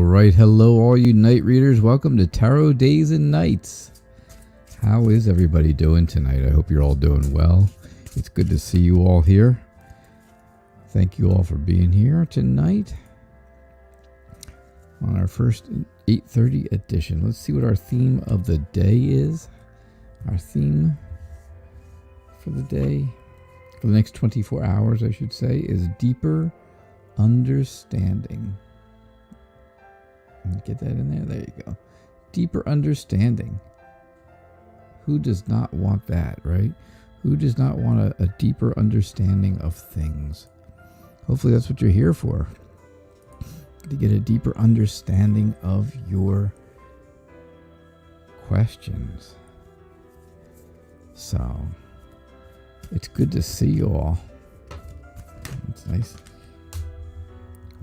right, hello all you night readers. Welcome to Tarot Days and Nights. How is everybody doing tonight? I hope you're all doing well. It's good to see you all here. Thank you all for being here tonight on our first 8:30 edition. Let's see what our theme of the day is. Our theme for the day, for the next 24 hours, I should say, is deeper understanding. Get that in there. There you go. Deeper understanding. Who does not want that, right? Who does not want a deeper understanding of things? Hopefully that's what you're here for. To get a deeper understanding of your questions. So, it's good to see you all. It's nice.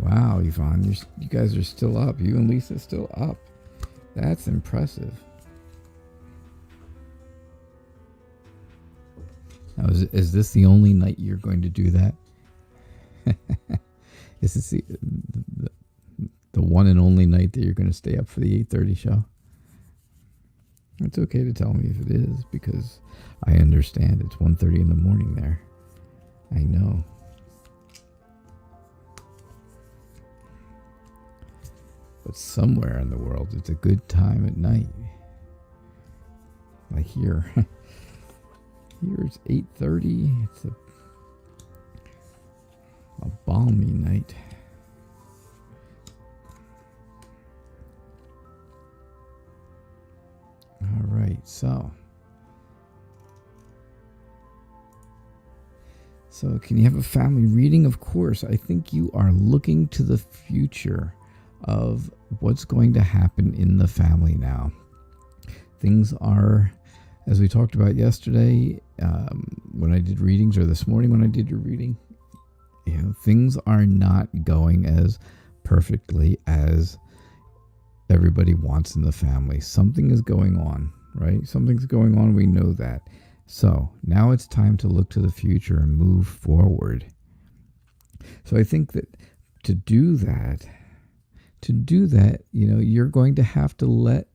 Wow, Yvonne, you guys are still up. You and Lisa still up. That's impressive. Now, is this the only night you're going to do that? Is this the one and only night that you're going to stay up for the 8:30 show? It's okay to tell me if it is, because I understand it's 1:30 in the morning there. I know. But somewhere in the world, it's a good time at night. Like here. Here it's 8:30. It's a balmy night. All right, so can you have a family reading? Of course. I think you are looking to the future of what's going to happen in the family now. Things are, as we talked about yesterday, when I did readings, or this morning when I did your reading, things are not going as perfectly as everybody wants in the family. Something is going on, right? Something's going on. We know that. So now it's time to look to the future and move forward. So I think that to do that, you're going to have to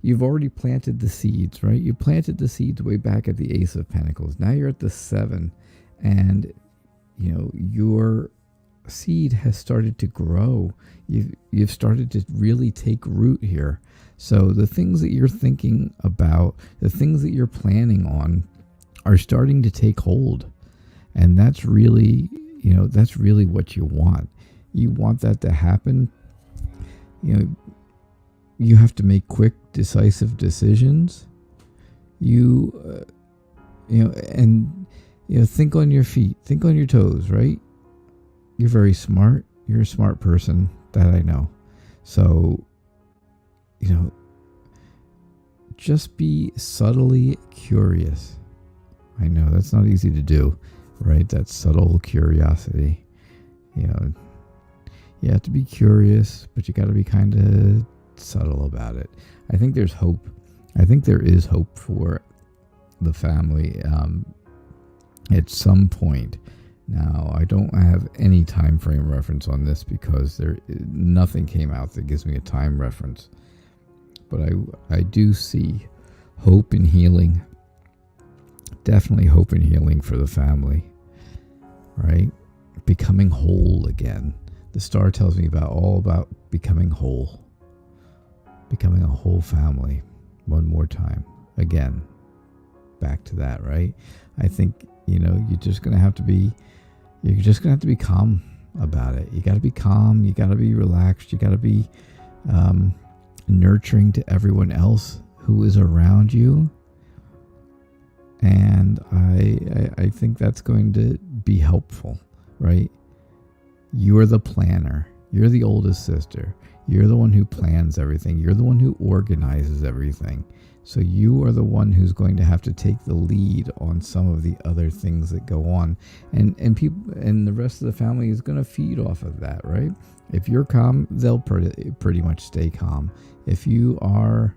you've already planted the seeds, right? You planted the seeds way back at the Ace of Pentacles. Now you're at the 7, and your seed has started to grow. You've started to really take root here. So the things that you're thinking about, the things that you're planning on, are starting to take hold, and that's really what you want. You want that to happen. You have to make quick, decisive decisions. Think on your feet, think on your toes, right? You're very smart. You're a smart person, that I know. So, just be subtly curious. I know that's not easy to do, right? That subtle curiosity. You have to be curious, but you got to be kind of subtle about it. I think there's hope. I think there is hope for the family at some point. Now, I don't have any time frame reference on this because nothing came out that gives me a time reference. But I do see hope and healing. Definitely hope and healing for the family, right? Becoming whole again. The star tells me all about becoming whole. Becoming a whole family. One more time. Again. Back to that, right? I think, you're just going to have to be calm about it. You got to be calm. You got to be relaxed. You got to be nurturing to everyone else who is around you. And I think that's going to be helpful, right? You're the planner. You're the oldest sister. You're the one who plans everything. You're the one who organizes everything. So you are the one who's going to have to take the lead on some of the other things that go on. And people and the rest of the family is going to feed off of that, right? If you're calm, they'll pretty much stay calm. If you are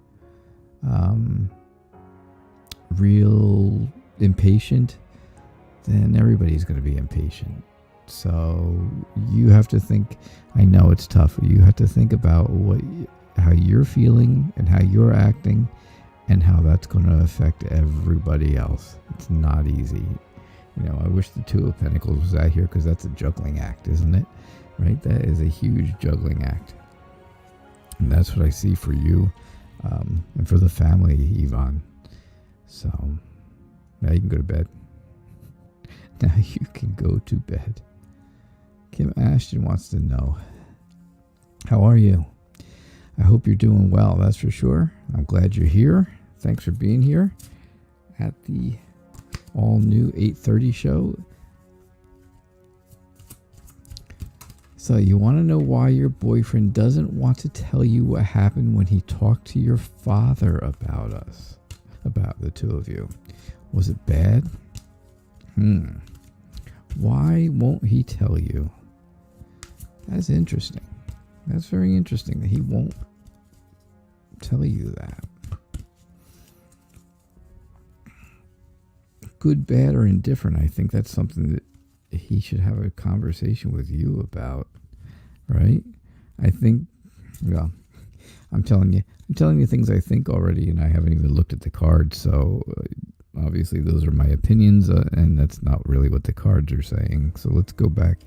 real impatient, then everybody's going to be impatient. So you have to think, I know it's tough, you have to think about how you're feeling and how you're acting and how that's going to affect everybody else. It's not easy. I wish the Two of Pentacles was out here, because that's a juggling act, isn't it? Right? That is a huge juggling act. And that's what I see for you, and for the family, Yvonne. So, now you can go to bed. Now you can go to bed. Kim Ashton wants to know, how are you? I hope you're doing well, that's for sure. I'm glad you're here. Thanks for being here at the all-new 8:30 show. So you want to know why your boyfriend doesn't want to tell you what happened when he talked to your father about us, about the two of you. Was it bad? Why won't he tell you? That's interesting. That's very interesting that he won't tell you that. Good, bad, or indifferent. I think that's something that he should have a conversation with you about, right? I think, well, I'm telling you things I think already, and I haven't even looked at the cards. So obviously those are my opinions, and that's not really what the cards are saying. So let's go back.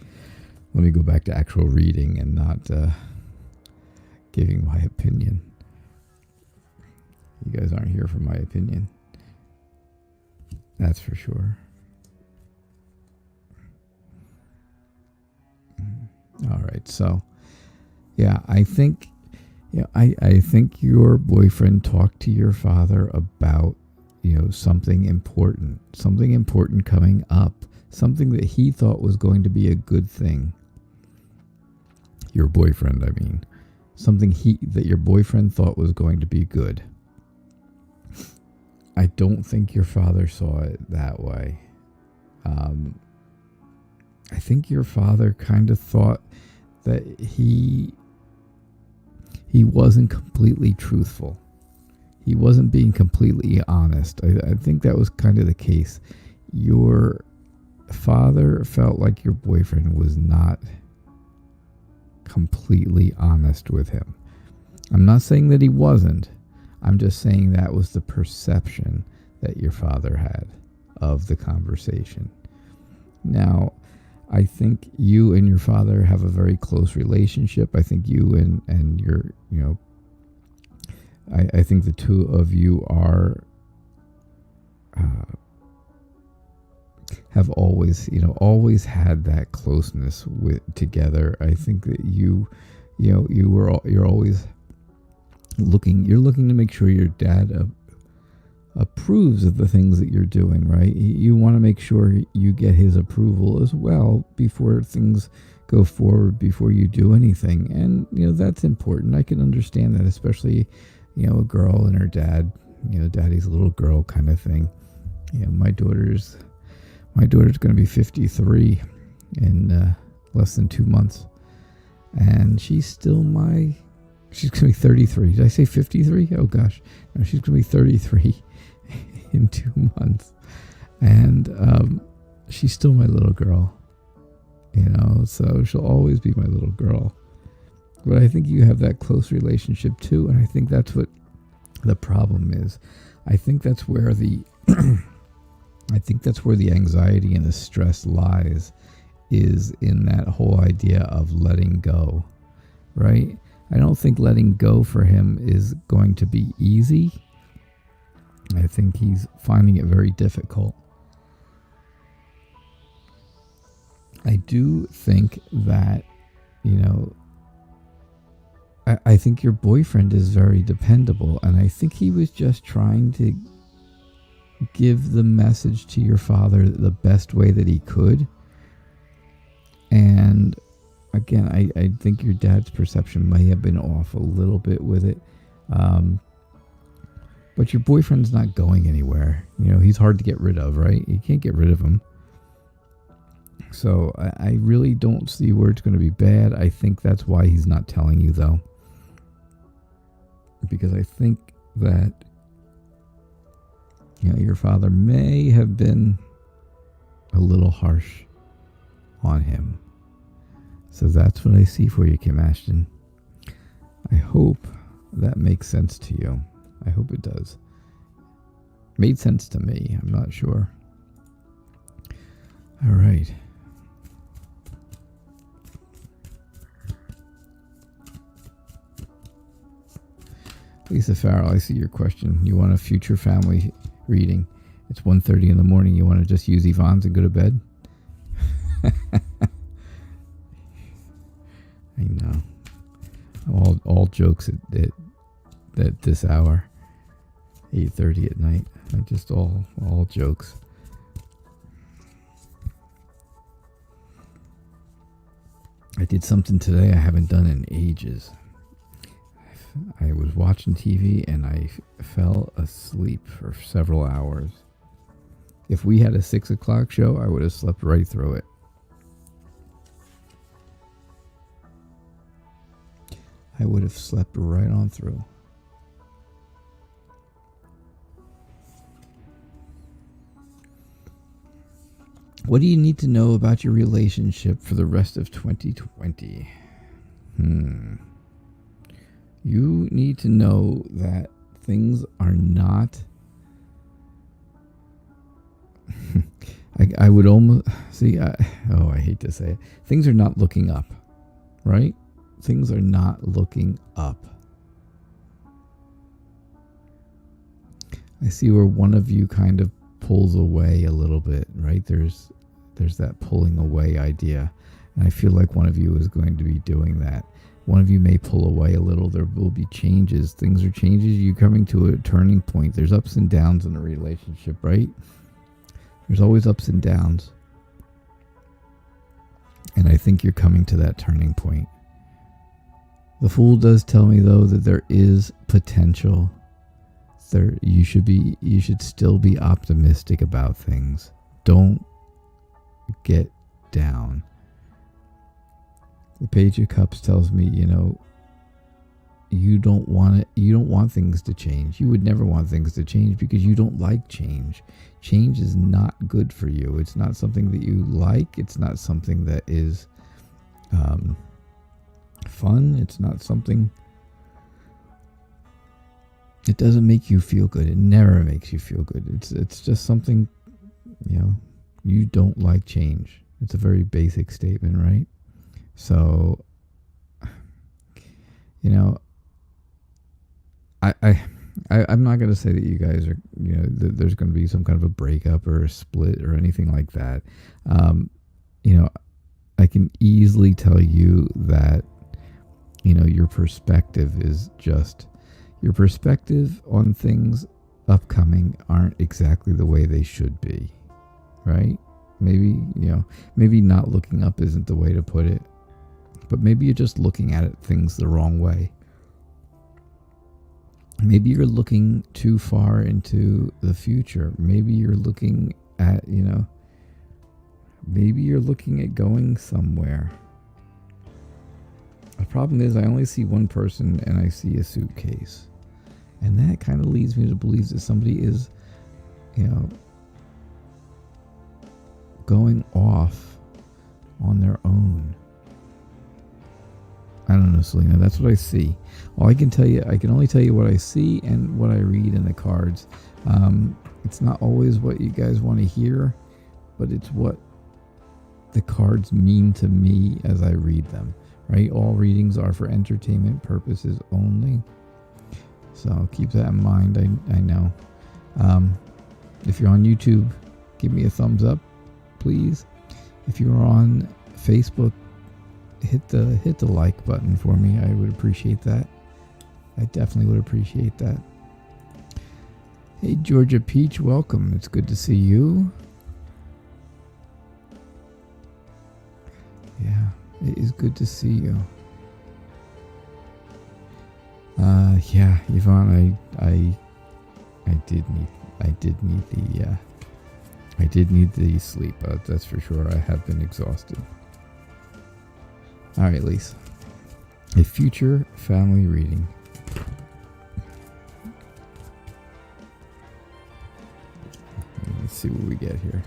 Let me go back to actual reading and not giving my opinion. You guys aren't here for my opinion. That's for sure. All right. So, yeah, I think, I think your boyfriend talked to your father about, something important coming up, something that he thought was going to be a good thing. Your boyfriend, I mean, something that your boyfriend thought was going to be good. I don't think your father saw it that way. I think your father kind of thought that he wasn't completely truthful. He wasn't being completely honest. I think that was kind of the case. Your father felt like your boyfriend was not completely honest with him. I'm not saying that he wasn't. I'm just saying that was the perception that your father had of the conversation. Now, I think you and your father have a very close relationship. I think you and your, I think the two of you are, have always had that closeness together. I think that you're always looking to make sure your dad approves of the things that you're doing, right? You want to make sure you get his approval as well before things go forward, before you do anything. And, that's important. I can understand that, especially, a girl and her dad, daddy's little girl kind of thing. My daughter's going to be 53 in less than 2 months. And she's going to be 33. Did I say 53? Oh gosh. No, she's going to be 33 in 2 months. And she's still my little girl. So she'll always be my little girl. But I think you have that close relationship too, and I think that's what the problem is. I think that's where the anxiety and the stress lies, is in that whole idea of letting go, right? I don't think letting go for him is going to be easy. I think he's finding it very difficult. I do think that, I think your boyfriend is very dependable, and I think he was just trying to give the message to your father the best way that he could. And again, I think your dad's perception may have been off a little bit with it. But your boyfriend's not going anywhere. He's hard to get rid of, right? You can't get rid of him. So I really don't see where it's going to be bad. I think that's why he's not telling you, though. Because I think that, your father may have been a little harsh on him. So that's what I see for you, Kim Ashton. I hope that makes sense to you. I hope it does. Made sense to me. I'm not sure. All right. Lisa Farrell, I see your question. You want a future family reading. It's 1:30 in the morning. You want to just use Yvonne's and go to bed? I know. All jokes at this hour. 8:30 at night. Just all jokes. I did something today I haven't done in ages. I was watching TV and I fell asleep for several hours. If we had a 6 o'clock show, I would have slept right through it. I would have slept right on through. What do you need to know about your relationship for the rest of 2020? You need to know that things are not... I would almost... See, I hate to say it. Things are not looking up, right? Things are not looking up. I see where one of you kind of pulls away a little bit, right? There's that pulling away idea. And I feel like one of you is going to be doing that. One of you may pull away a little. There will be changes. Things are changes. You're coming to a turning point. There's ups and downs in a relationship, right? There's always ups and downs. And I think you're coming to that turning point. The Fool does tell me, though, that there is potential. You should still be optimistic about things. Don't get down. The Page of Cups tells me, you don't want things to change. You would never want things to change because you don't like change. Change is not good for you. It's not something that you like. It's not something that is fun. It's not something... It doesn't make you feel good. It never makes you feel good. It's just something, you don't like change. It's a very basic statement, right? So, I'm not going to say that you guys are, that there's going to be some kind of a breakup or a split or anything like that. I can easily tell you that, your perspective is just... Your perspective on things upcoming aren't exactly the way they should be, right? Maybe not looking up isn't the way to put it, but maybe you're just looking at things the wrong way. Maybe you're looking too far into the future. Maybe you're looking at, maybe you're looking at going somewhere. The problem is I only see one person and I see a suitcase. And that kind of leads me to believe that somebody is, going off on their own. I don't know, Selena. That's what I see. I can only tell you what I see and what I read in the cards. It's not always what you guys want to hear, but it's what the cards mean to me as I read them. Right? All readings are for entertainment purposes only. So keep that in mind. I know. If you're on YouTube, give me a thumbs up, please. If you're on Facebook, hit the like button for me. I would appreciate that. I definitely would appreciate that. Hey, Georgia Peach, welcome. It's good to see you. Yeah, it is good to see you. Yeah, Yvonne, I did need the sleep. That's for sure. I have been exhausted. All right, Lisa. A future family reading. Let's see what we get here.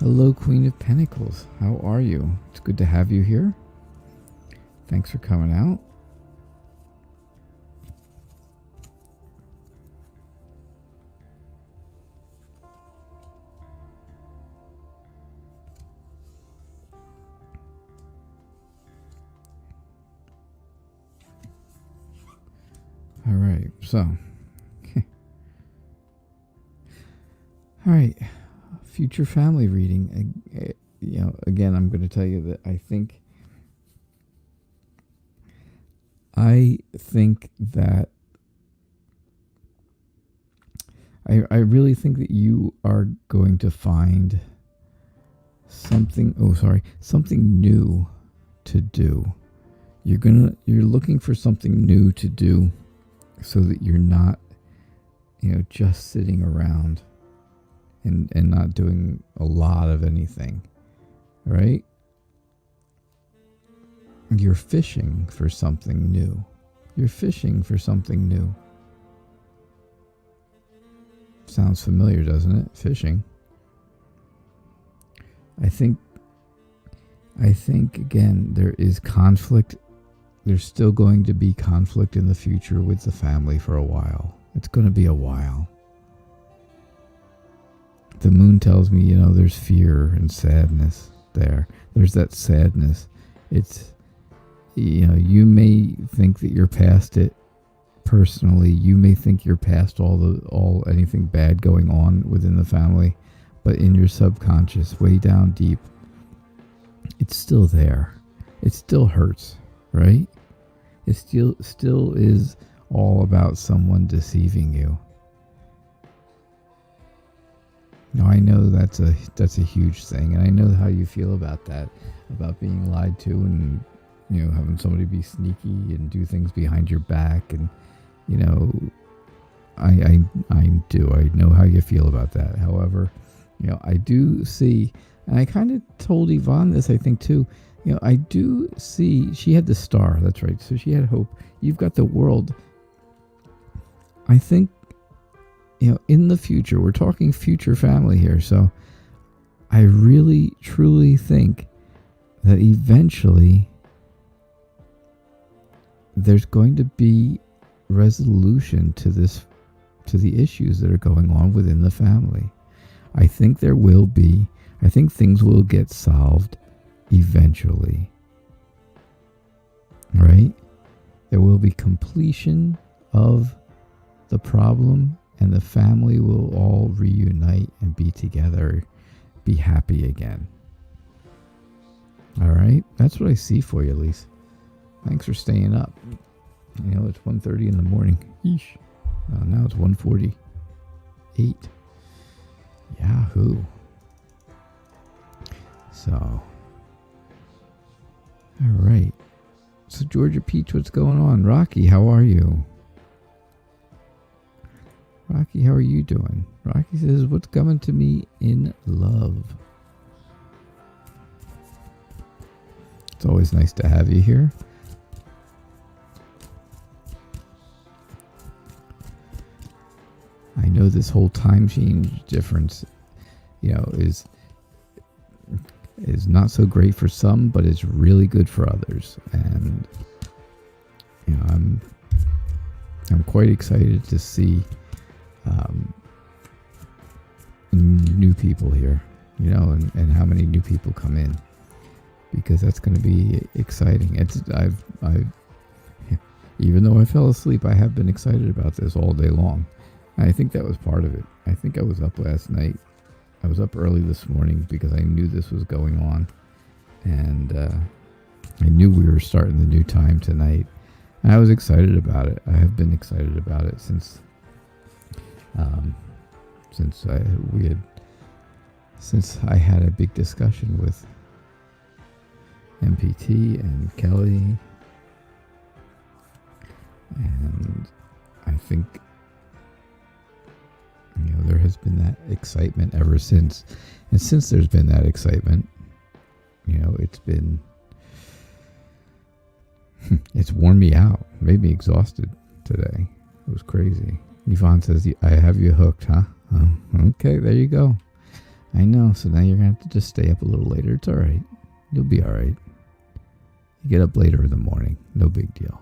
Hello, Queen of Pentacles. How are you? It's good to have you here. Thanks for coming out. All right, so, all right, future family reading. Again, I'm going to tell you that I think that I really think that you are going to find something new to do. You're looking for something new to do so that you're not, just sitting around and not doing a lot of anything, right? You're fishing for something new. You're fishing for something new. Sounds familiar, doesn't it? Fishing. I think again, there is conflict. There's still going to be conflict in the future with the family for a while. It's going to be a while. The moon tells me, there's fear and sadness there. There's that sadness. It's, you may think that you're past it personally. You may think you're past anything bad going on within the family, but in your subconscious, way down deep, it's still there. It still hurts, right? It still is all about someone deceiving you. Now, I know that's a huge thing, and I know how you feel about that, about being lied to, and having somebody be sneaky and do things behind your back, and I do. I know how you feel about that. However, I do see, and I kind of told Yvonne this, I think too. I do see, she had the star, that's right. So she had hope. You've got the world. I think, in the future, we're talking future family here. So I really, truly think that eventually there's going to be resolution to the issues that are going on within the family. I think there will be. I think things will get solved eventually. Right? There will be completion of the problem, and the family will all reunite and be together, be happy again. All right? That's what I see for you, Elise. Thanks for staying up. It's 1:30 in the morning. Yeesh. Now it's 1:48. Yahoo. So, all right. So, Georgia Peach, what's going on? Rocky, how are you? Rocky, how are you doing? Rocky says, what's coming to me in love? It's always nice to have you here. I know this whole time change difference, is not so great for some, but it's really good for others. And I'm quite excited to see new people here, and how many new people come in, because that's going to be exciting. I've even though I fell asleep, I have been excited about this all day long. I think that was part of it. I think I was up last night. I was up early this morning because I knew this was going on. And I knew we were starting the new time tonight. And I was excited about it. I have been excited about it since I had a big discussion with MPT and Kelly. And I think there has been that excitement ever since. And since there's been that excitement, it's worn me out, made me exhausted today. It was crazy. Yvonne says, I have you hooked, huh? Oh, okay, there you go. I know. So now you're going to have to just stay up a little later. It's all right. You'll be all right. You get up later in the morning. No big deal.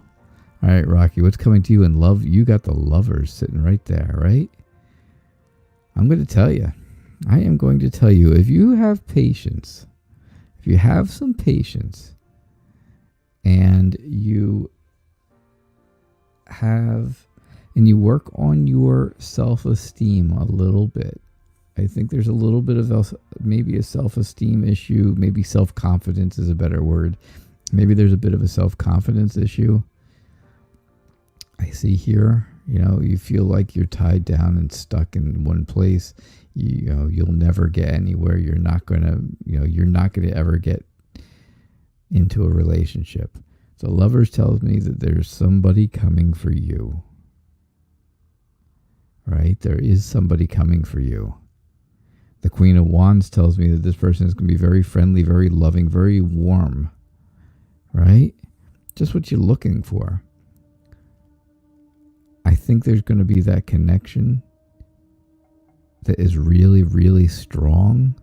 All right, Rocky, what's coming to you in love? You got the Lovers sitting right there, right? I'm going to tell you. I am going to tell you, if you have patience, if you have some patience, and you work on your self-esteem a little bit, I think there's a little bit of maybe a self-esteem issue, maybe self-confidence is a better word. Maybe there's a bit of a self-confidence issue. I see here, you feel like you're tied down and stuck in one place. You'll never get anywhere. You're not going to ever get into a relationship. So Lovers tells me that there's somebody coming for you. Right? There is somebody coming for you. The Queen of Wands tells me that this person is going to be very friendly, very loving, very warm. Right? Just what you're looking for. I think there's going to be that connection that is really, really strong.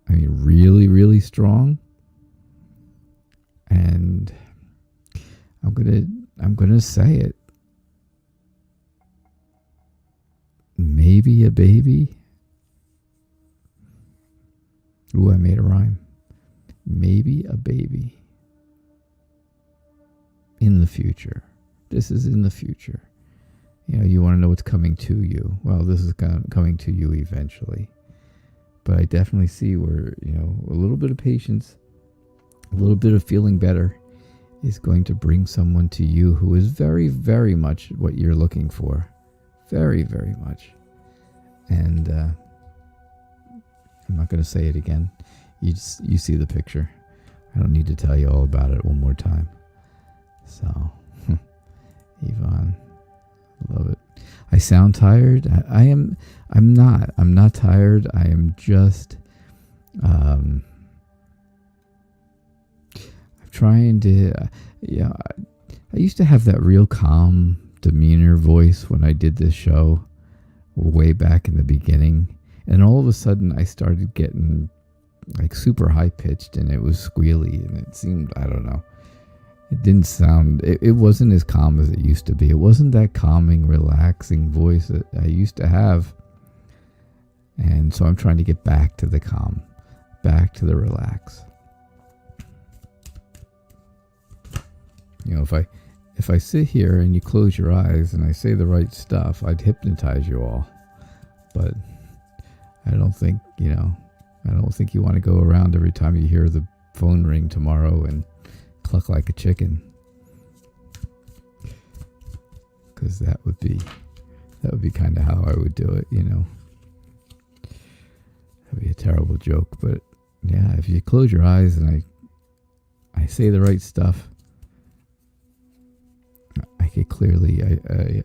I mean, really, really strong. And I'm gonna say it. Maybe a baby. Ooh, I made a rhyme. Maybe a baby. In the future. This is in the future. You want to know what's coming to you. Well, this is coming to you eventually. But I definitely see where, a little bit of patience, a little bit of feeling better is going to bring someone to you who is very, very much what you're looking for. Very, very much. And I'm not going to say it again. You see the picture. I don't need to tell you all about it one more time. So, Yvonne. Love it. I sound tired. I'm not. I'm not tired. I am just I'm trying to I used to have that real calm demeanor voice when I did this show way back in the beginning, and all of a sudden I started getting like super high pitched, and it was squealy, and it seemed, I don't know. It didn't sound, it wasn't as calm as it used to be. It wasn't that calming, relaxing voice that I used to have. And so I'm trying to get back to the calm, back to the relax. If I sit here and you close your eyes and I say the right stuff, I'd hypnotize you all. But I don't think, I don't think you want to go around every time you hear the phone ring tomorrow and cluck like a chicken, because that would be kind of how I would do it. That'd be a terrible joke, but yeah, if you close your eyes and I say the right stuff, I could clearly,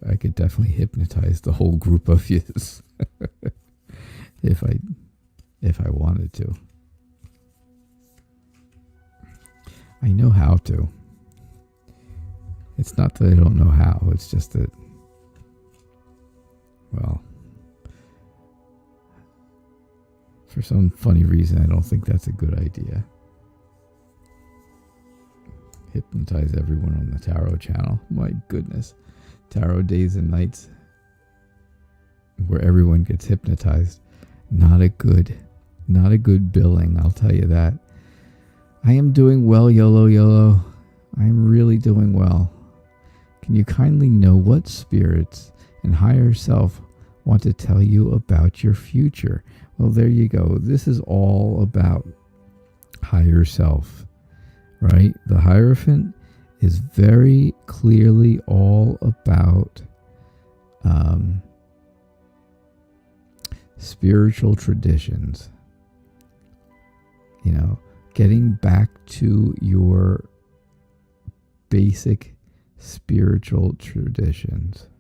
I could definitely hypnotize the whole group of you if I wanted to. I know how to. It's not that I don't know how. It's just that, well, for some funny reason, I don't think that's a good idea. Hypnotize everyone on the Tarot channel. My goodness. Tarot days and nights where everyone gets hypnotized. Not a good billing, I'll tell you that. I am doing well, YOLO. I am really doing well. Can you kindly know what spirits and higher self want to tell you about your future? Well, there you go. This is all about higher self, right? The Hierophant is very clearly all about spiritual traditions. Getting back to your basic spiritual traditions.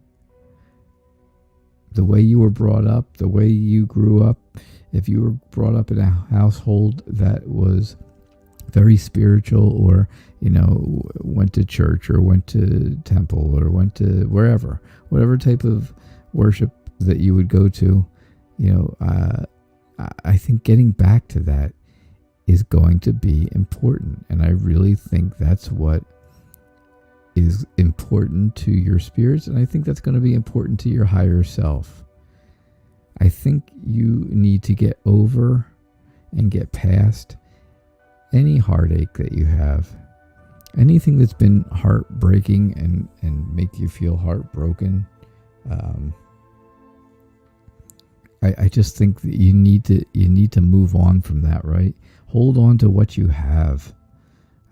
The way you were brought up, the way you grew up. If you were brought up in a household that was very spiritual, or, went to church or went to temple or went to whatever type of worship that you would go to, I think getting back to that is going to be important. And I really think that's what is important to your spirits. And I think that's going to be important to your higher self. I think you need to get over and get past any heartache that you have. Anything that's been heartbreaking and make you feel heartbroken. I just think that you need to move on from that, right? Hold on to what you have.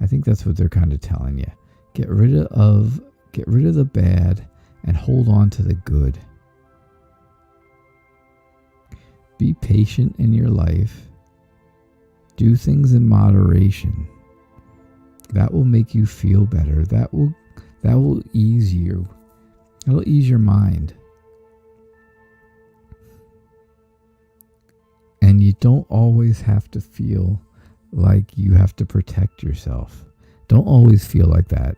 I think that's what they're kind of telling you. Get rid of the bad and hold on to the good. Be patient in your life. Do things in moderation. That will make you feel better. That will ease you. It'll ease your mind. And you don't always have to feel like you have to protect yourself. Don't always feel like that,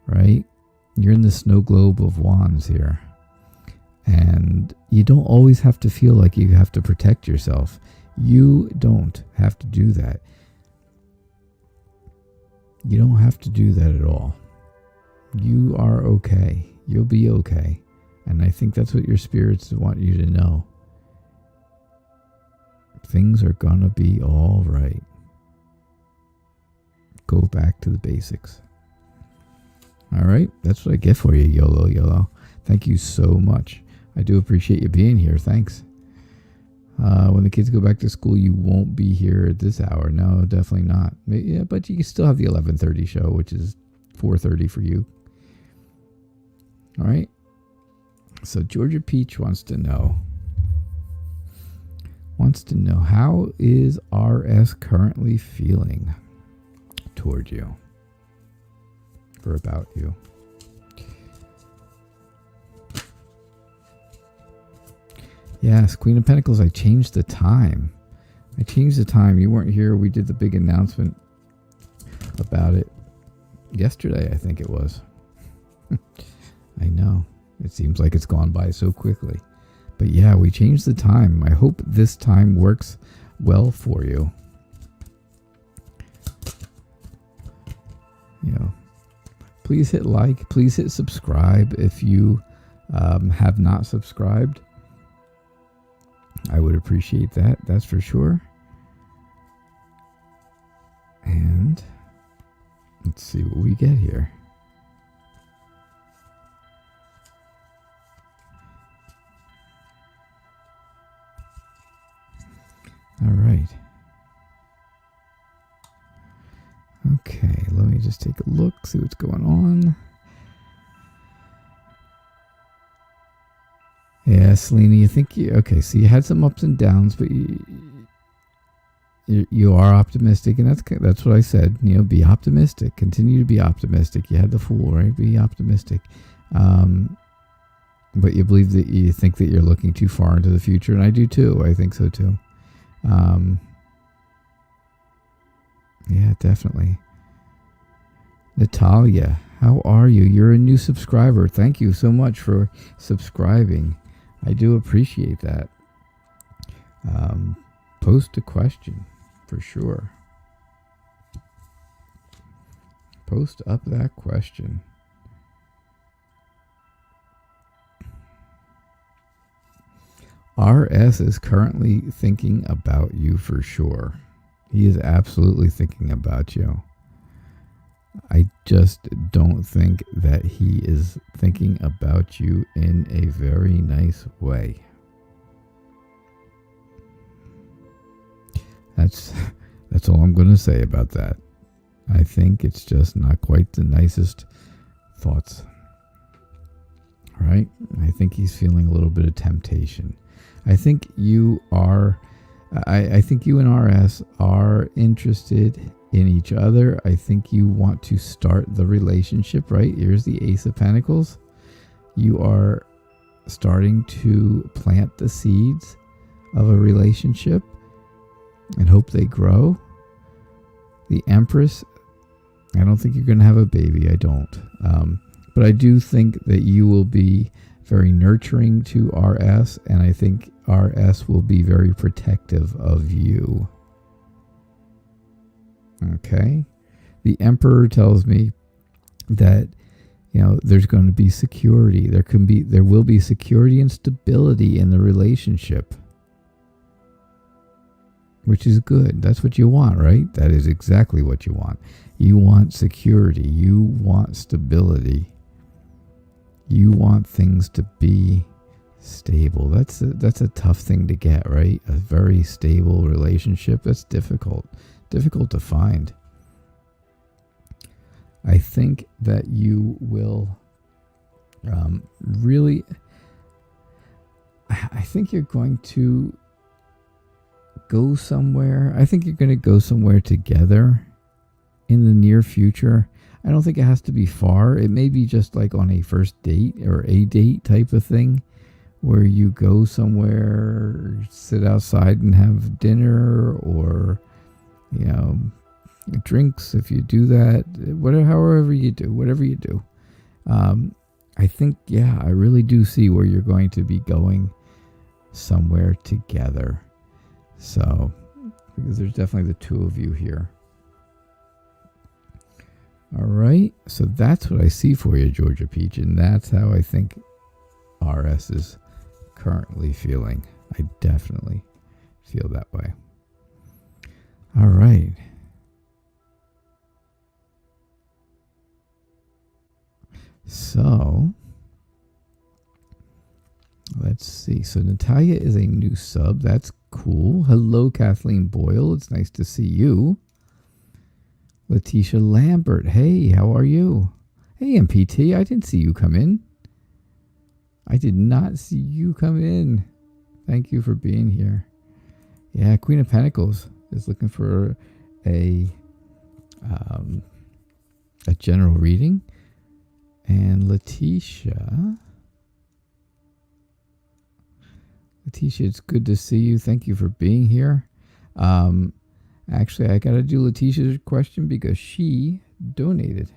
right? You're in the snow globe of wands here. And you don't always have to feel like you have to protect yourself. You don't have to do that. You don't have to do that at all. You are okay. You'll be okay. And I think that's what your spirits want you to know. Things are gonna be all right. Go back to the basics. All right, that's what I get for you, YOLO. Thank you so much. I do appreciate you being here. Thanks. When the kids go back to school, you won't be here at this hour. No, definitely not. Yeah, but you can still have the 11:30 show, which is 4:30 for you. All right. So Georgia Peach wants to know, how is RS currently feeling toward you or about you? Yes, Queen of Pentacles, I changed the time. You weren't here. We did the big announcement about it yesterday, I think it was. I know. It seems like it's gone by so quickly. But yeah, we changed the time. I hope this time works well for you. You know, please hit like. Please hit subscribe if you have not subscribed. I would appreciate that. That's for sure. And let's see what we get here. All right. Okay, let me just take a look, see what's going on. Yeah, Selena, you think okay, so you had some ups and downs, but you are optimistic, and that's what I said. You know, be optimistic. Continue to be optimistic. You had the Fool, right? Be optimistic. But you believe that you think that you're looking too far into the future, and I do too. I think so too. Yeah, definitely. Natalia, how are you? You're a new subscriber. Thank you so much for subscribing. I do appreciate that. Post a question for sure. Post up that question. RS is currently thinking about you for sure. He is absolutely thinking about you. I just don't think that he is thinking about you in a very nice way. That's all I'm going to say about that. I think it's just not quite the nicest thoughts. Right? I think he's feeling a little bit of temptation. I think you are... I think you and RS are interested in each other. I think you want to start the relationship, right? Here's the Ace of Pentacles. You are starting to plant the seeds of a relationship and hope they grow. The Empress, I don't think you're going to have a baby. I don't. But I do think that you will be very nurturing to RS, and I think RS will be very protective of you. Okay. The Emperor tells me that, there's going to be security. There will be security and stability in the relationship, which is good. That's what you want, right? That is exactly what you want. You want security. You want stability. You want things to be stable. That's a tough thing to get, right? A very stable relationship. That's difficult to find. I think that you will really, I think you're going to go somewhere. I think you're going to go somewhere together in the near future. I don't think it has to be far. It may be just like on a first date or a date type of thing, where you go somewhere, sit outside and have dinner, or, drinks if you do that, whatever you do. I think, I really do see where you're going to be going somewhere together. So, because there's definitely the two of you here. All right, so that's what I see for you, Georgia Peach, and that's how I think RS is currently feeling. I definitely feel that way. All right. So, let's see. So, Natalia is a new sub. That's cool. Hello, Kathleen Boyle. It's nice to see you. Letitia Lambert. Hey, how are you? Hey, MPT. I didn't see you come in. I did not see you come in. Thank you for being here. Yeah, Queen of Pentacles is looking for a general reading. And Letitia, it's good to see you. Thank you for being here. Actually, I got to do Letitia's question because she donated.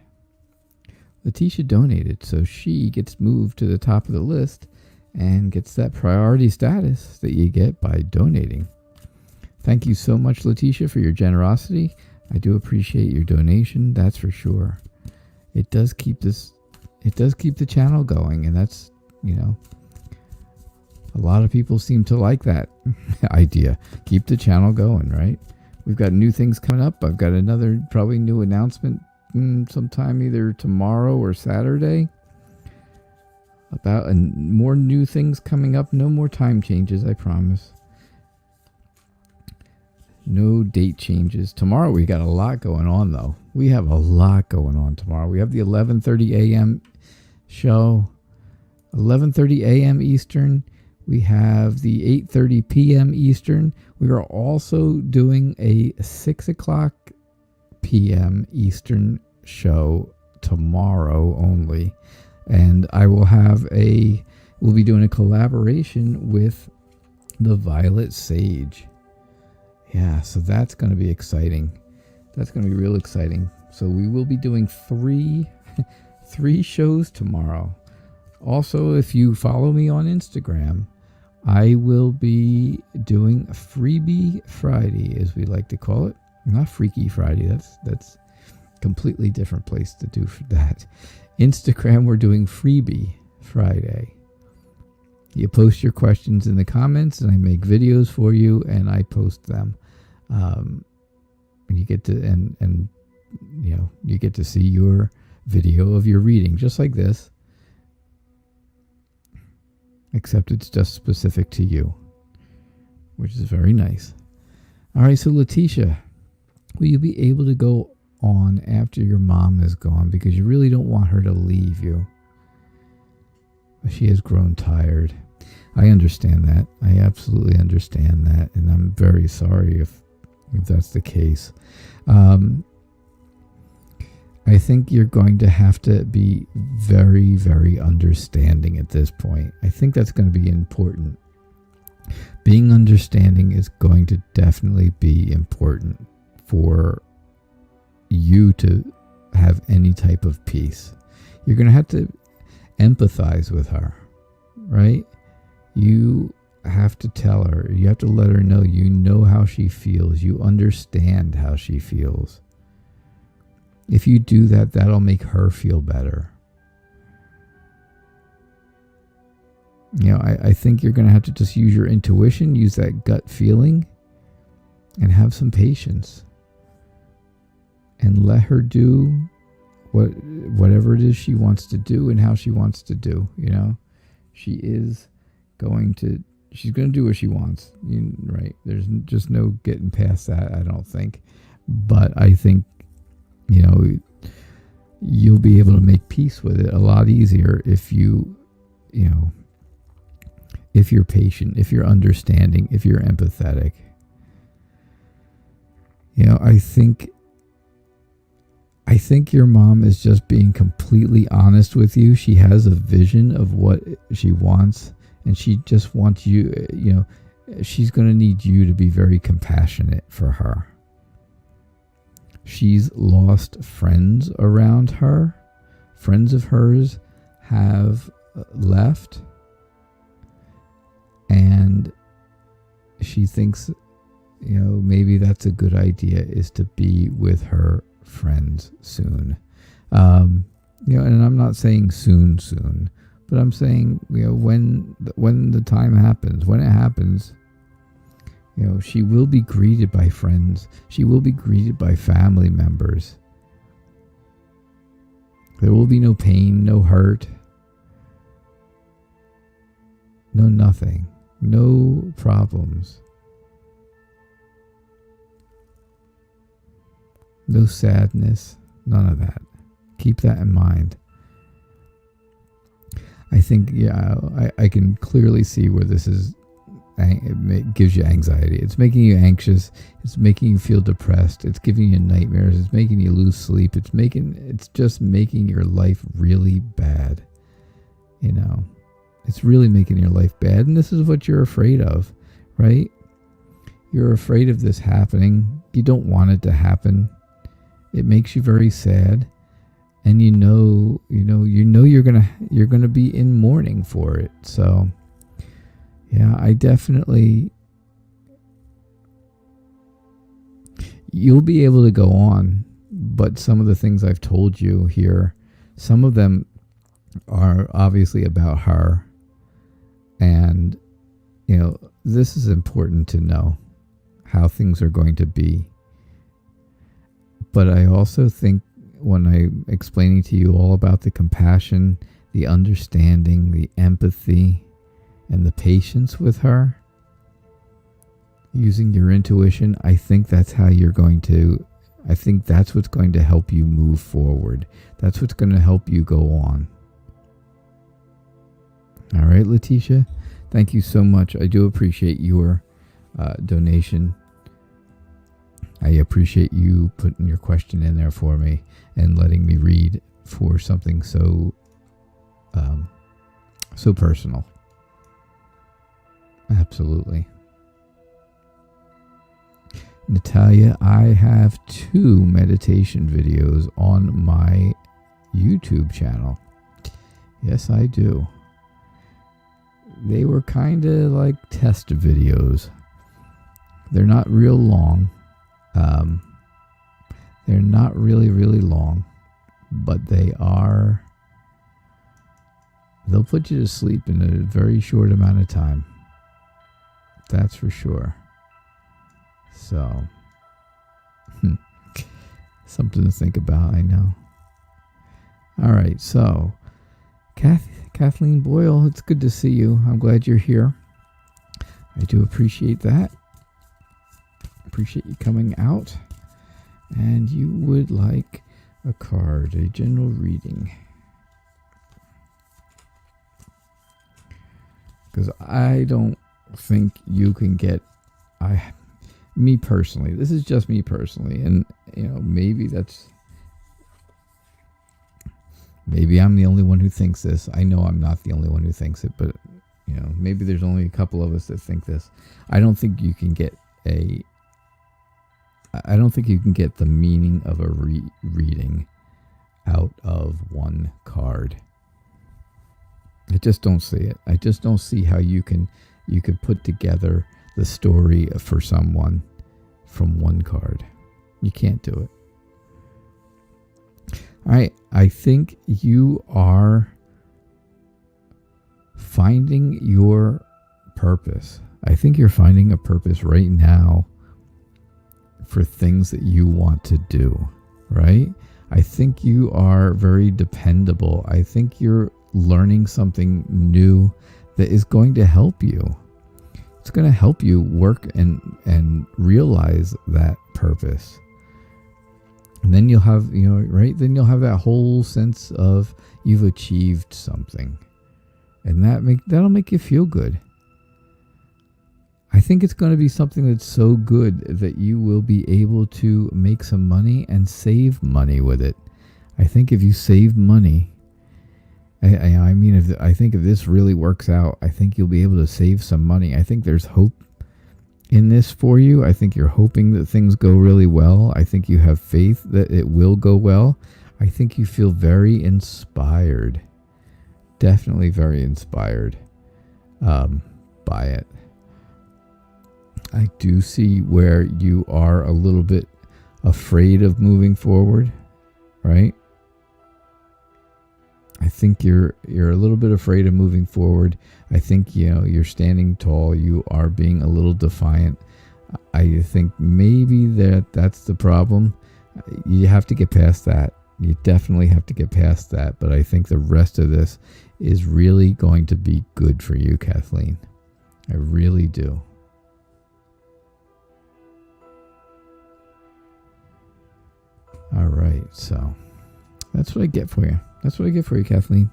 Letitia donated, so she gets moved to the top of the list and gets that priority status that you get by donating. Thank you so much, Letitia, for your generosity. I do appreciate your donation, that's for sure. It does keep the channel going, and that's, a lot of people seem to like that idea. Keep the channel going, right? We've got new things coming up. I've got another probably new announcement sometime either tomorrow or Saturday about more new things coming up. No more time changes, I promise. No date changes. Tomorrow we got a lot going on, though. We have a lot going on tomorrow. We have the 11:30 a.m. show, 11:30 a.m. Eastern. We have the 8:30 p.m. Eastern. We are also doing a 6 o'clock p.m. Eastern show tomorrow only. And I will we'll be doing a collaboration with the Violet Sage. Yeah, so that's going to be exciting. That's going to be real exciting. So we will be doing three shows tomorrow. Also, if you follow me on Instagram, I will be doing Freebie Friday, as we like to call it. Not Freaky Friday. That's completely different place to do for that. Instagram, we're doing Freebie Friday. You post your questions in the comments, and I make videos for you, and I post them. And you get to you get to see your video of your reading, just like this, except it's just specific to you, which is very nice. All right, so Letitia, will you be able to go on after your mom is gone, because you really don't want her to leave you? She has grown tired. I understand that. I absolutely understand that, and I'm very sorry if that's the case. I think you're going to have to be very, very understanding at this point. I think that's going to be important. Being understanding is going to definitely be important for you to have any type of peace. You're going to have to empathize with her, right? You have to tell her, you have to let her know you know how she feels, you understand how she feels. If you do that, that'll make her feel better. I think you're going to have to just use your intuition, use that gut feeling, and have some patience. And let her do whatever it is she wants to do and how she wants to do. She's going to do what she wants, right? There's just no getting past that, I don't think. But I think, you'll be able to make peace with it a lot easier if if you're patient, if you're understanding, if you're empathetic. I think your mom is just being completely honest with you. She has a vision of what she wants, and she just wants you, she's going to need you to be very compassionate for her. She's lost friends around her. Friends of hers have left, and she thinks, maybe that's a good idea, is to be with her friends soon. And I'm not saying soon, but I'm saying, when the time happens, when it happens, she will be greeted by friends. She will be greeted by family members. There will be no pain, no hurt, no nothing, no problems, no sadness, none of that. Keep that in mind. I think, I can clearly see where this is. It gives you anxiety. It's making you anxious. It's making you feel depressed. It's giving you nightmares. It's making you lose sleep. It's just making your life really bad. It's really making your life bad. And this is what you're afraid of, right? You're afraid of this happening. You don't want it to happen. It makes you very sad. And you're gonna be in mourning for it. So yeah, you'll be able to go on, but some of the things I've told you here, some of them are obviously about her. And, this is important to know how things are going to be. But I also think when I'm explaining to you all about the compassion, the understanding, the empathy, and the patience with her, using your intuition, I think that's what's going to help you move forward. That's what's going to help you go on. All right, Letitia, thank you so much. I do appreciate your donation. I appreciate you putting your question in there for me and letting me read for something so personal. Absolutely. Natalia, I have 2 meditation videos on my YouTube channel. Yes, I do. They were kind of like test videos. They're not real long. They're not really, really long, but they'll put you to sleep in a very short amount of time. That's for sure. So, something to think about, I know. All right, so, Kathleen Boyle, it's good to see you. I'm glad you're here. I do appreciate that. Appreciate you coming out. And you would like a card, a general reading. Because I don't think you can get, me personally, this is just me personally, and maybe I'm the only one who thinks this. I know I'm not the only one who thinks it, but maybe there's only a couple of us that think this. I don't think you can get the meaning of a reading out of one card. I just don't see it. I just don't see how you can you could put together the story for someone from one card. You can't do it. All right, I think you are finding your purpose. I think you're finding a purpose right now for things that you want to do, right? I think you are very dependable. I think you're learning something new that is going to help you. It's going to help you work and realize that purpose. And then you'll have, right? Then you'll have that whole sense of you've achieved something. And that'll make you feel good. I think it's going to be something that's so good that you will be able to make some money and save money with it. I think if you save money, I think if this really works out, I think you'll be able to save some money. I think there's hope in this for you. I think you're hoping that things go really well. I think you have faith that it will go well. I think you feel very inspired. Definitely very inspired by it. I do see where you are a little bit afraid of moving forward, right? I think you're a little bit afraid of moving forward. I think, you're standing tall. You are being a little defiant. I think maybe that's the problem. You have to get past that. You definitely have to get past that. But I think the rest of this is really going to be good for you, Kathleen. I really do. All right, so that's what I get for you. That's what I get for you, Kathleen.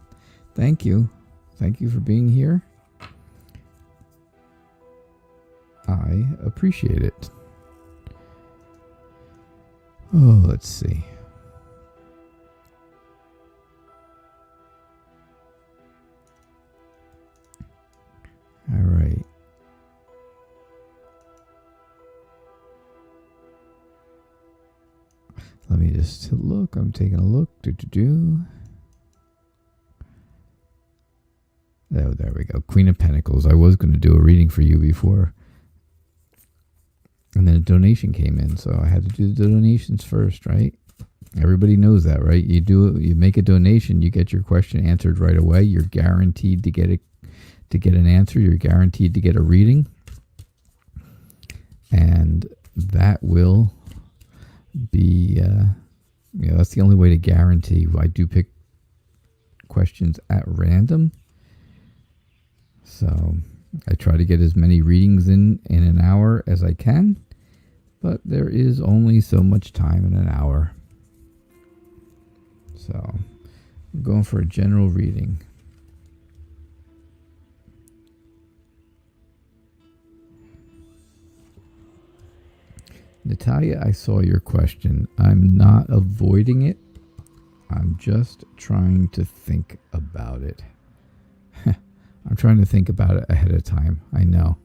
Thank you. Thank you for being here. I appreciate it. Oh, let's see. All right. Let me just look. I'm taking a look. Oh, there we go. Queen of Pentacles. I was going to do a reading for you before. And then a donation came in, so I had to do the donations first, right? Everybody knows that, right? You make a donation, you get your question answered right away. You're guaranteed to get an answer. You're guaranteed to get a reading. And that will be that's the only way to guarantee. I do pick questions at random, so I try to get as many readings in an hour as I can, but there is only so much time in an hour, so I'm going for a general reading. Natalia, I saw your question. I'm not avoiding it. I'm just trying to think about it. I'm trying to think about it ahead of time. I know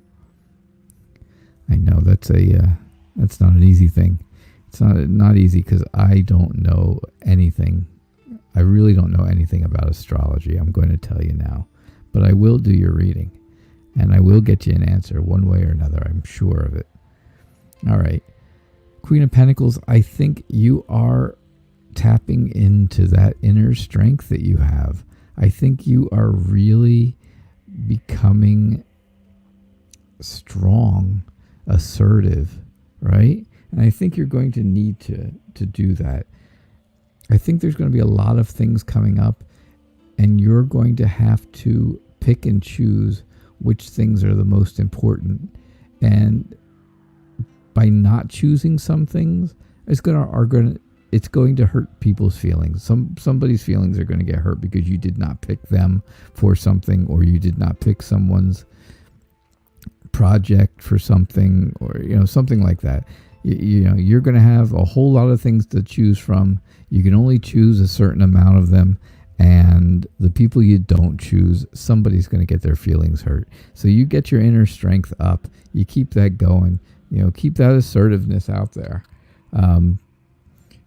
that's not an easy thing. It's not easy because I don't know anything. I really don't know anything about astrology. I'm going to tell you now, but I will do your reading, and I will get you an answer one way or another. I'm sure of it. All right. Queen of Pentacles, I think you are tapping into that inner strength that you have. I think you are really becoming strong, assertive, right? And I think you're going to need to do that. I think there's going to be a lot of things coming up, and you're going to have to pick and choose which things are the most important. And by not choosing some things, it's going to hurt people's feelings. Somebody's feelings are going to get hurt because you did not pick them for something, or you did not pick someone's project for something, or something like that. You're going to have a whole lot of things to choose from. You can only choose a certain amount of them, and the people you don't choose, somebody's going to get their feelings hurt. So you get your inner strength up. You keep that going. Keep that assertiveness out there.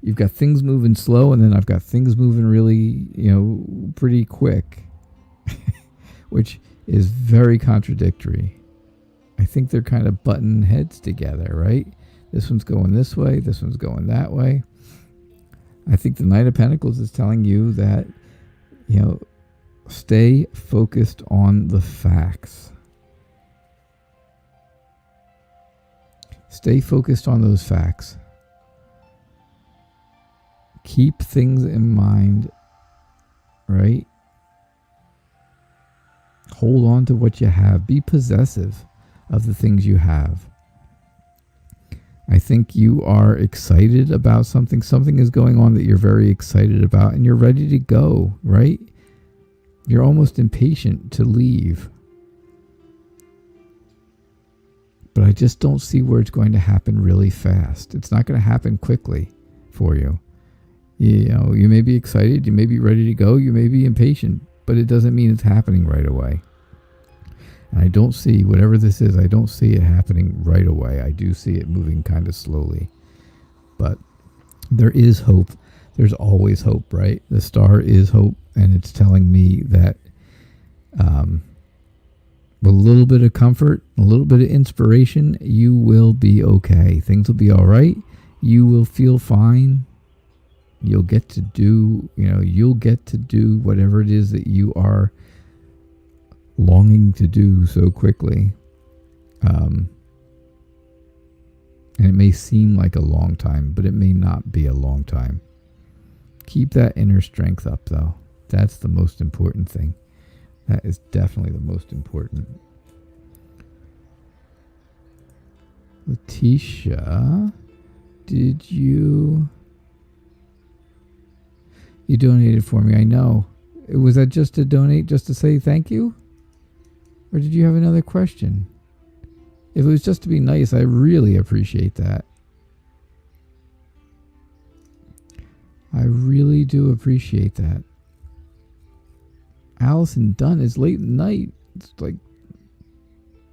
You've got things moving slow, and then I've got things moving really, pretty quick, which is very contradictory. I think they're kind of butting heads together, right? This one's going this way, this one's going that way. I think the Knight of Pentacles is telling you that, stay focused on the facts. Stay focused on those facts. Keep things in mind, right? Hold on to what you have. Be possessive of the things you have. I think you are excited about something. Something is going on that you're very excited about, and you're ready to go, right? You're almost impatient to leave. But I just don't see where it's going to happen really fast. It's not going to happen quickly for you. You may be excited, you may be ready to go, you may be impatient, but it doesn't mean it's happening right away. And I don't see, whatever this is, I don't see it happening right away. I do see it moving kind of slowly. But there is hope. There's always hope, right? The star is hope, and it's telling me that with a little bit of comfort, a little bit of inspiration, you will be okay. Things will be all right. You will feel fine. You'll get to do, whatever it is that you are longing to do so quickly. And it may seem like a long time, but it may not be a long time. Keep that inner strength up, though. That's the most important thing. That is definitely the most important. Letitia, did you donated for me? I know. Was that just to donate, just to say thank you? Or did you have another question? If it was just to be nice, I really appreciate that. I really do appreciate that. Allison Dunn is late at night. It's like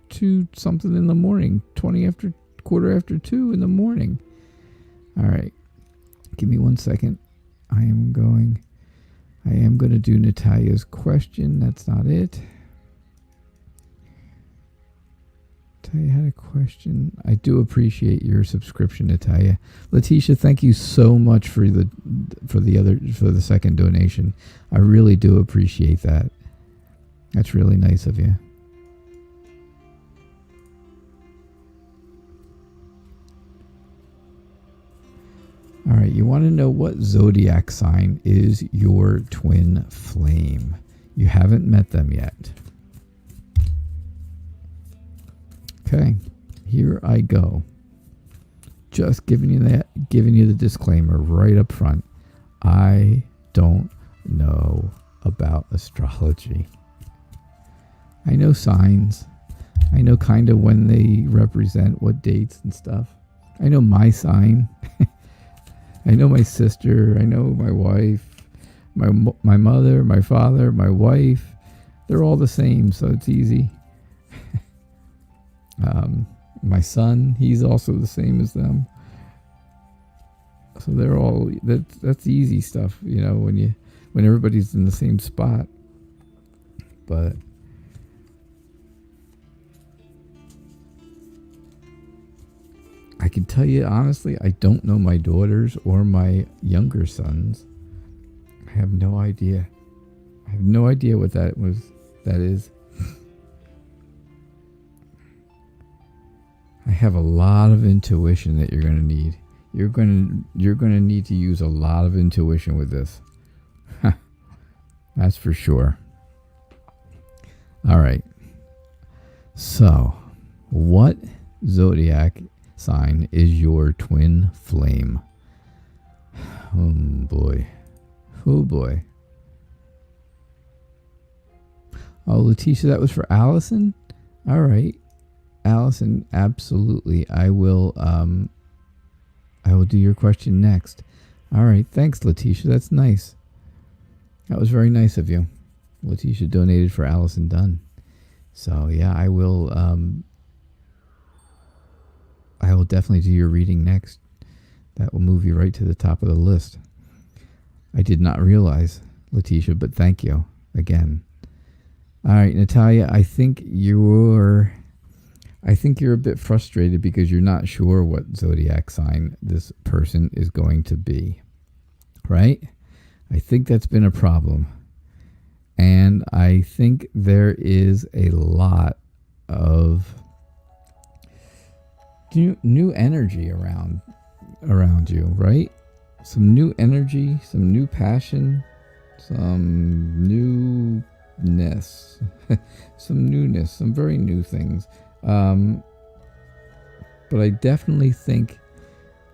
2 something in the morning. 2:15 in the morning. All right. Give me 1 second. I am going to do Natalia's question. That's not it. Natalia had a question. I do appreciate your subscription, Natalia. Letitia, thank you so much for the second donation. I really do appreciate that. That's really nice of you. All right, you want to know what zodiac sign is your twin flame? You haven't met them yet. Okay, here I go. Just giving you the disclaimer right up front. I don't know about astrology. I know signs. I know kind of when they represent what dates and stuff. I know my sign. I know my sister. I know my wife, my mother, my father, my wife. They're all the same, so it's easy. My son, he's also the same as them. So they're all, that's easy stuff, when everybody's in the same spot. But I can tell you honestly, I don't know my daughters or my younger sons. I have no idea. I have no idea what that is. I have a lot of intuition that you're going to need. You're going to need to use a lot of intuition with this. That's for sure. All right. So, what zodiac sign is your twin flame? Oh boy. Oh boy. Oh, Letitia, that was for Allison? All right. Allison, absolutely. I will do your question next. All right. Thanks, Letitia. That's nice. That was very nice of you. Letitia donated for Allison Dunn. So yeah, I will definitely do your reading next. That will move you right to the top of the list. I did not realize, Letitia, but thank you again. All right, Natalia, I think I think you're a bit frustrated because you're not sure what zodiac sign this person is going to be, right? I think that's been a problem. And I think there is a lot of new energy around you, right? Some new energy, some new passion, some newness, some newness, some very new things. But I definitely think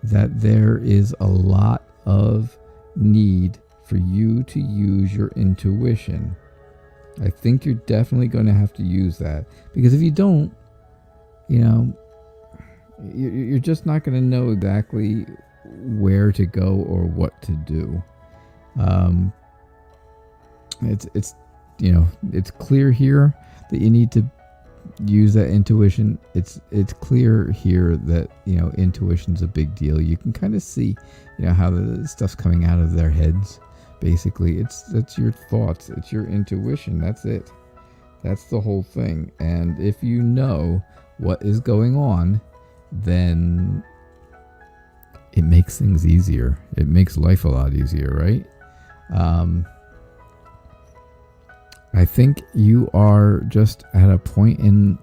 that there is a lot of need for you to use your intuition. I think you're definitely going to have to use that, because if you don't, you're just not going to know exactly where to go or what to do. It's clear here that you need to use that intuition. It's clear here that intuition's a big deal. You can kind of see how the stuff's coming out of their heads. Basically, it's your thoughts, it's your intuition. That's it. That's the whole thing. And if you know what is going on, then it makes things easier. It makes life a lot easier, right? I think you are just at a point in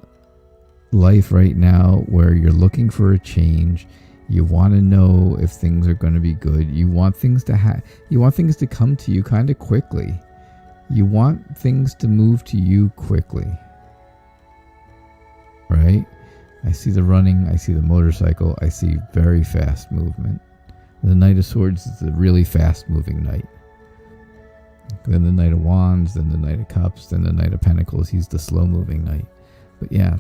life right now where you're looking for a change. You want to know if things are going to be good. You want things to you want things to come to you kind of quickly. You want things to move to you quickly. Right? I see the running, I see the motorcycle, I see very fast movement. The Knight of Swords is a really fast moving knight. Then the Knight of Wands, then the Knight of Cups, then the Knight of Pentacles. He's the slow moving knight. But yeah,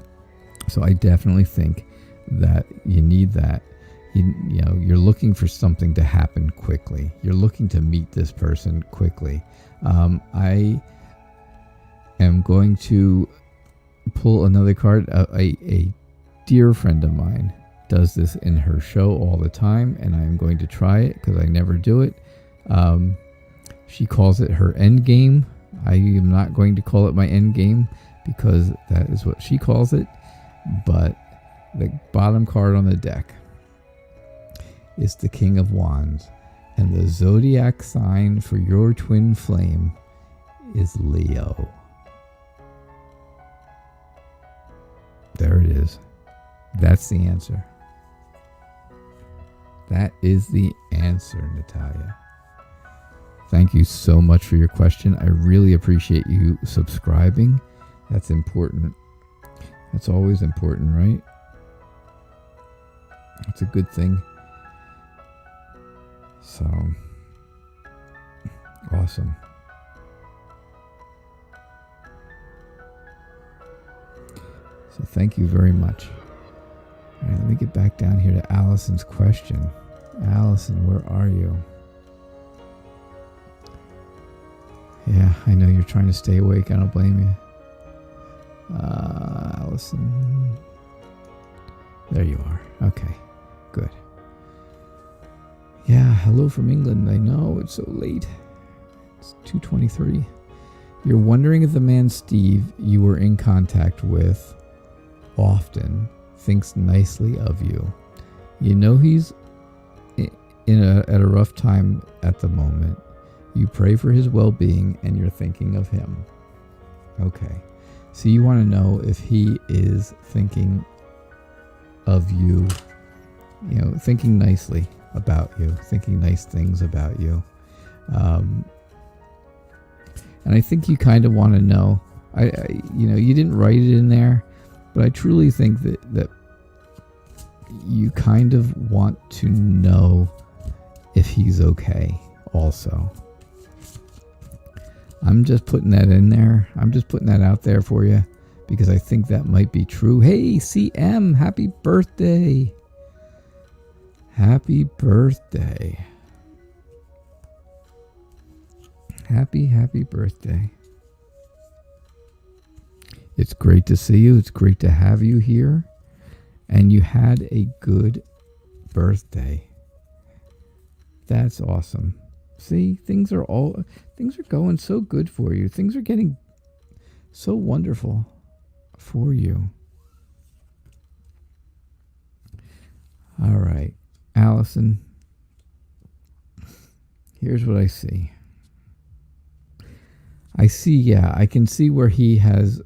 so I definitely think that you need that. You're looking for something to happen quickly. You're looking to meet this person quickly. I am going to pull another card. A dear friend of mine does this in her show all the time, and I'm going to try it because I never do it. She calls it her end game. I am not going to call it my end game because that is what she calls it. But the bottom card on the deck is the King of Wands, and the zodiac sign for your twin flame is Leo. There it is. That's the answer. That is the answer, Natalia. Thank you so much for your question. I really appreciate you subscribing. That's important. That's always important, right? It's a good thing. So, awesome. So thank you very much. All right, let me get back down here to Allison's question. Allison, where are you? Yeah, I know you're trying to stay awake. I don't blame you. Allison. There you are. Okay, good. Yeah, hello from England. I know, it's so late. It's 2:23. You're wondering if the man Steve you were in contact with often thinks nicely of you. You know he's at a rough time at the moment. You pray for his well-being and you're thinking of him. Okay. So you want to know if he is thinking of you, thinking nicely about you, thinking nice things about you. And I think you kind of want to know, you didn't write it in there, but I truly think that you kind of want to know if he's okay also. I'm just putting that in there. I'm just putting that out there for you because I think that might be true. Hey, CM, happy birthday. Happy birthday. Happy birthday. It's great to see you. It's great to have you here. And you had a good birthday. That's awesome. See, things are going so good for you. Things are getting so wonderful for you. All right, Allison, here's what I see. I can see where he has,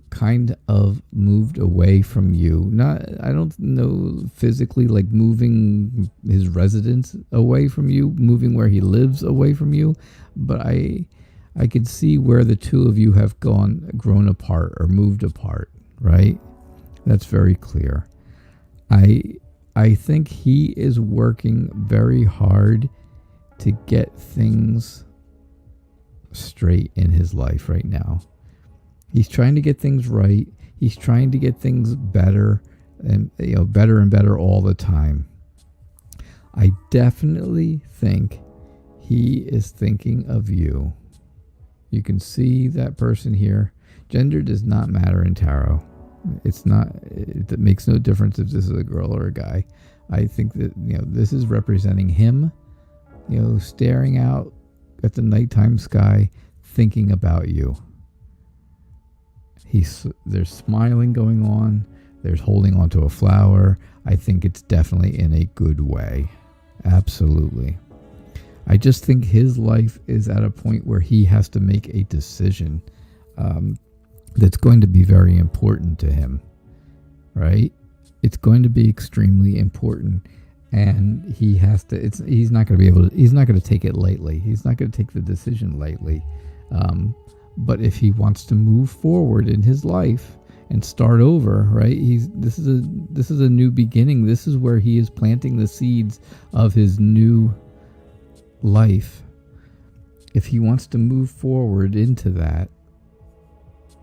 kind of moved away from you. Not, I don't know physically, like moving his residence away from you, moving where he lives away from you, but I can see where the two of you have grown apart or moved apart, right? That's very clear. I think he is working very hard to get things straight in his life right now. He's trying to get things right. He's trying to get things better and better and better all the time. I definitely think he is thinking of you. You can see that person here. Gender does not matter in tarot. It makes no difference if this is a girl or a guy. I think that this is representing him, staring out at the nighttime sky, thinking about you. There's smiling going on. There's holding onto a flower. I think it's definitely in a good way. Absolutely. I just think his life is at a point where he has to make a decision that's going to be very important to him, right? It's going to be extremely important, and he has to. He's not going to take it lightly. He's not going to take the decision lightly. But if he wants to move forward in his life and start over, right? This is a new beginning. This is where he is planting the seeds of his new life. If he wants to move forward into that,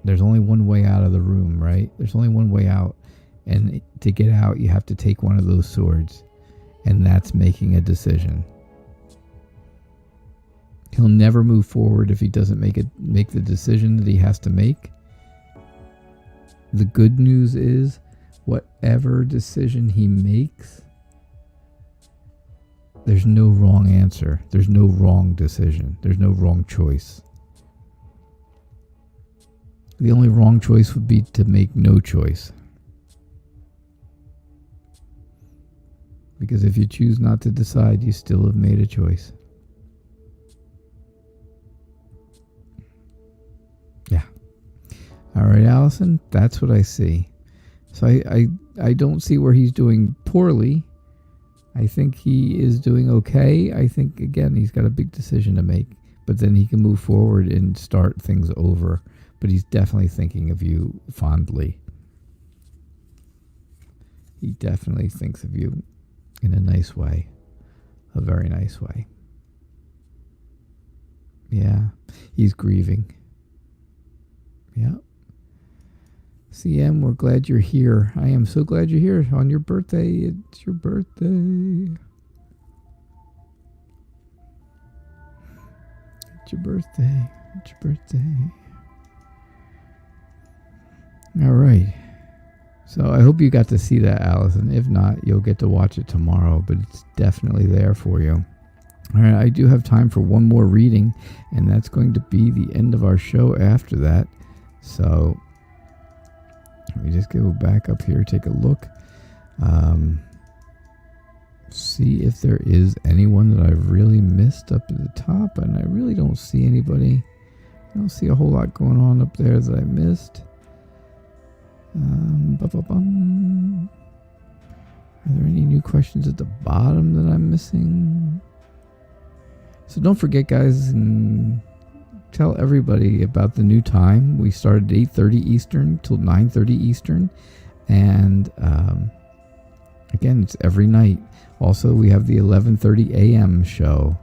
there's only one way out of the room, right? There's only one way out. And to get out, you have to take one of those swords. And that's making a decision. He'll never move forward if he doesn't make the decision that he has to make. The good news is, whatever decision he makes, there's no wrong answer. There's no wrong decision. There's no wrong choice. The only wrong choice would be to make no choice. Because if you choose not to decide, you still have made a choice. Yeah. All right, Allison, that's what I see. So I don't see where he's doing poorly. I think he is doing okay. I think, again, he's got a big decision to make. But then he can move forward and start things over. But he's definitely thinking of you fondly. He definitely thinks of you in a nice way. A very nice way. Yeah. He's grieving. Yeah. CM, we're glad you're here. I am so glad you're here on your birthday. It's your birthday. It's your birthday. It's your birthday. All right. So I hope you got to see that, Allison. If not, you'll get to watch it tomorrow, but it's definitely there for you. All right, I do have time for one more reading, and that's going to be the end of our show after that. So let me just go back up here, take a look. See if there is anyone that I've really missed up at the top, and I really don't see anybody. I don't see a whole lot going on up there that I missed. Are there any new questions at the bottom that I'm missing? So don't forget, guys, and tell everybody about the new time. We started at 8:30 Eastern till 9:30 Eastern. And again, it's every night. Also, we have the 11:30 a.m. show.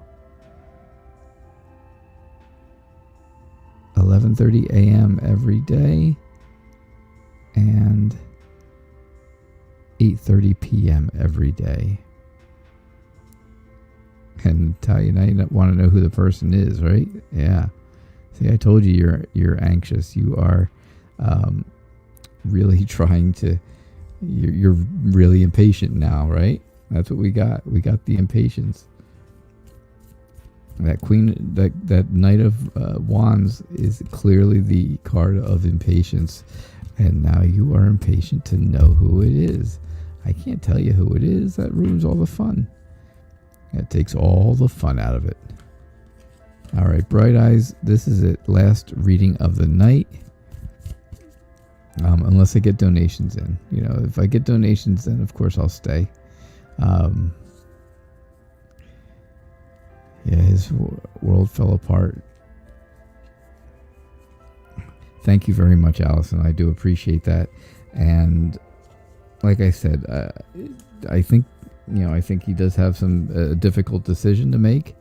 11:30 a.m. every day. And 8:30 p.m. every day. And tell you now, you want to know who the person is, right? Yeah. See, I told you you're anxious. You are really trying to. You're really impatient now, right? That's what we got. We got the impatience. That Queen, that Knight of Wands is clearly the card of impatience. And now you are impatient to know who it is. I can't tell you who it is. That ruins all the fun. It takes all the fun out of it. All right, Bright Eyes, this is it. Last reading of the night. Unless I get donations in. You know, if I get donations in, of course I'll stay. Yeah, his world fell apart. Thank you very much, Allison. I do appreciate that. And like I said, I think he does have some difficult decision to make,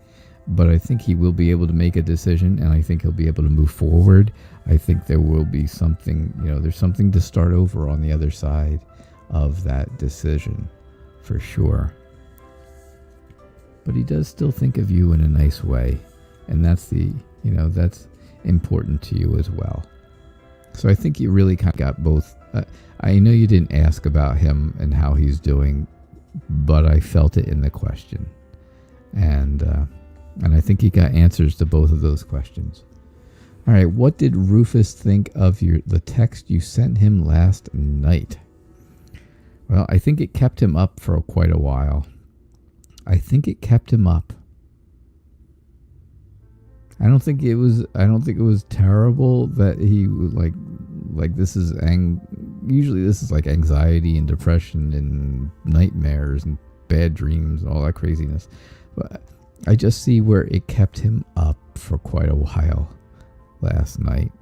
but I think he will be able to make a decision, and I think he'll be able to move forward. I think there will be something, there's something to start over on the other side of that decision, for sure. But he does still think of you in a nice way, and that's that's important to you as well. So I think you really kind of got both. I know you didn't ask about him and how he's doing, but I felt it in the question, and I think you got answers to both of those questions. All right, what did Rufus think of the text you sent him last night? Well, I think it kept him up for quite a while. I think it kept him up. I don't think it was terrible that he like this is usually this is like anxiety and depression and nightmares and bad dreams and all that craziness. But I just see where it kept him up for quite a while last night.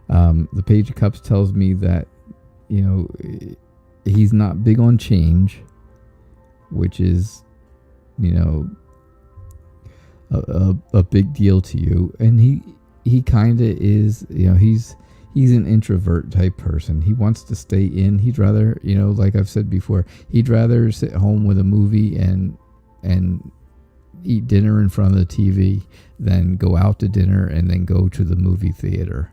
The Page of Cups tells me that he's not big on change, which is a big deal to you, and he kind of is. He's an introvert type person. He wants to stay in. He'd rather, like I've said before, he'd rather sit home with a movie and eat dinner in front of the TV than go out to dinner and then go to the movie theater.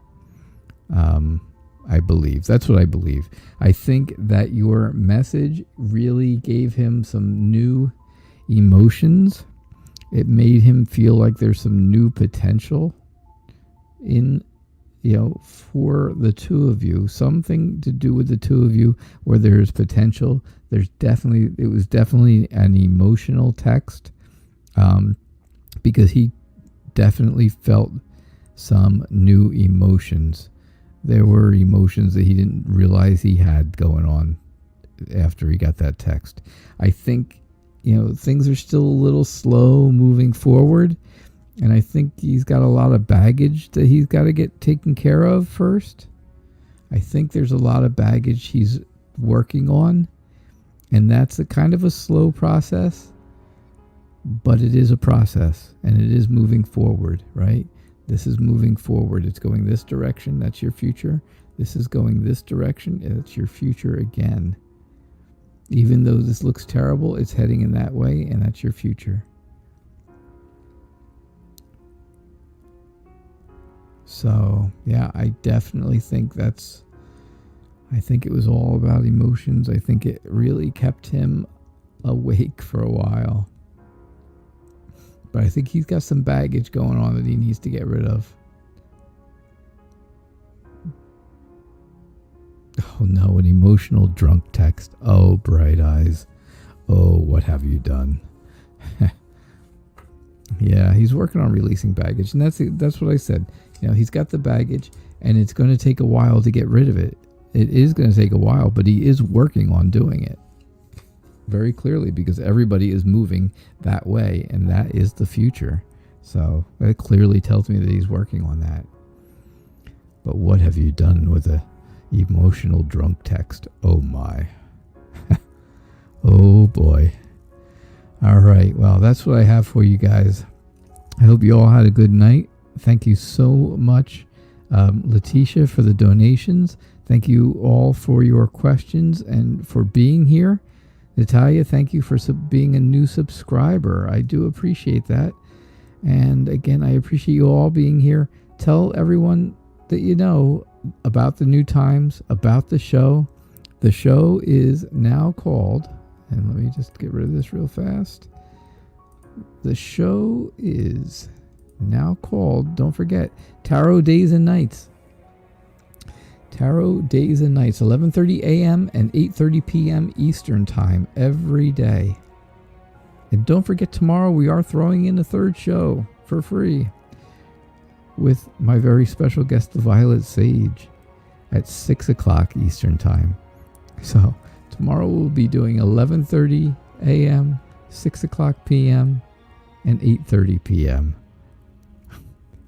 I believe. That's what I believe. I think that your message really gave him some new emotions. It made him feel like there's some new potential in, for the two of you. Something to do with the two of you where there's potential. It was definitely an emotional text, because he definitely felt some new emotions. There were emotions that he didn't realize he had going on after he got that text. I think, things are still a little slow moving forward. And I think he's got a lot of baggage that he's got to get taken care of first. I think there's a lot of baggage he's working on. And that's a kind of a slow process. But it is a process. And it is moving forward, right? This is moving forward. It's going this direction. That's your future. This is going this direction. And it's your future again. Even though this looks terrible, it's heading in that way. And that's your future. So, yeah, I definitely think I think it was all about emotions. I think it really kept him awake for a while. But I think he's got some baggage going on that he needs to get rid of. Oh no, an emotional drunk text. Oh, Bright Eyes. Oh, what have you done? Yeah, he's working on releasing baggage. And that's what I said. He's got the baggage, and it's going to take a while to get rid of it. It is going to take a while, but he is working on doing it. Very clearly, because everybody is moving that way, and that is the future. So that clearly tells me that he's working on that. But what have you done with the emotional drunk text? Oh my. Oh boy. All right. Well, that's what I have for you guys. I hope you all had a good night. Thank you so much, Letitia, for the donations. Thank you all for your questions and for being here. Natalia, thank you for being a new subscriber. I do appreciate that. And again, I appreciate you all being here. Tell everyone that you know about the new times, about the show. The show is now called, and let me just get rid of this real fast. The show is now called, don't forget, Tarot Days and Nights. Tarot Days and Nights, 11:30 a.m. and 8:30 p.m. Eastern Time every day. And don't forget, tomorrow we are throwing in a third show for free with my very special guest, the Violet Sage, at 6 o'clock Eastern Time. So tomorrow we'll be doing 11:30 a.m., 6 o'clock p.m., and 8:30 p.m.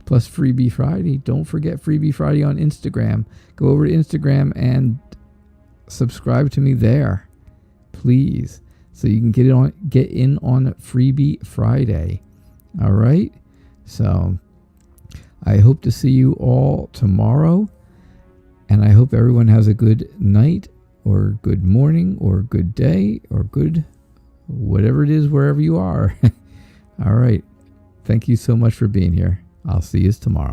Plus Freebie Friday. Don't forget Freebie Friday on Instagram. Go over to Instagram and subscribe to me there, please, so you can get in on Freebie Friday. All right? So I hope to see you all tomorrow, and I hope everyone has a good night or good morning or good day or good whatever it is wherever you are. All right. Thank you so much for being here. I'll see you tomorrow.